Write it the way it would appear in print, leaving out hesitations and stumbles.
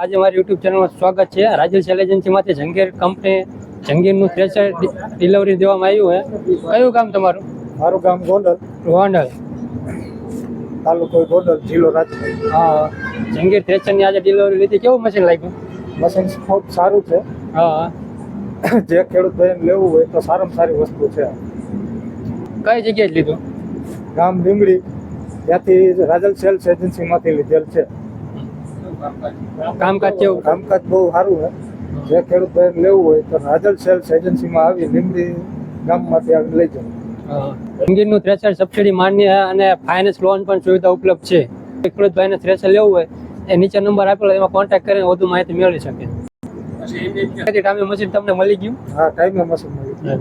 આજે મારી યુટ્યુબ ચેનલમાં સ્વાગત છે। રાજલ સેલ એજન્સીમાંથી જંગીર કંપની જંગીરનું થ્રેશર ડિલિવરી દેવામાં આવ્યું છે। કયું ગામ તમારું? મારું ગામ ગોંડલ, ગોંડલ, તાલુકો ગોંડલ, જિલ્લો રાજકોટ। હા। જંગીર થ્રેશરની આજે ડિલિવરી લીધી, કેવું મશીન લાગ્યું? મશીન ખૂબ સારું છે। હા, જે ખેડૂત ભાઈને લેવું હોય તો સારામાં સારી વસ્તુ છે। કઈ જગ્યાએ લીધું? ગામ લીંબડી, ત્યાંથી રાજલ સેલ્સ એજન્સીમાંથી લીધેલ છે। કામકાજ કેવું? કામકાજ બહુ સારું છે। જે ખેડૂત ભાઈને લેવું હોય તો રાજલ સેલ્સ એજન્સીમાં આવી લીંબડી ગામમાંથી આવી લઈ જાઓ। જંગીરનું થ્રેશર સબસિડી માન્ય અને ફાઇનાન્સ લોન પણ સુવિધા ઉપલબ્ધ છે। ખેડૂત ભાઈને થ્રેશર લેવું હોય એ નીચે નંબર આપેલો, એમાં કોન્ટેક્ટ કરીને વધુ માહિતી મેળવી શકે। ટાઈમે મશીન તમને મળી ગયું? હા, ટાઈમે મશીન મળી ગયું।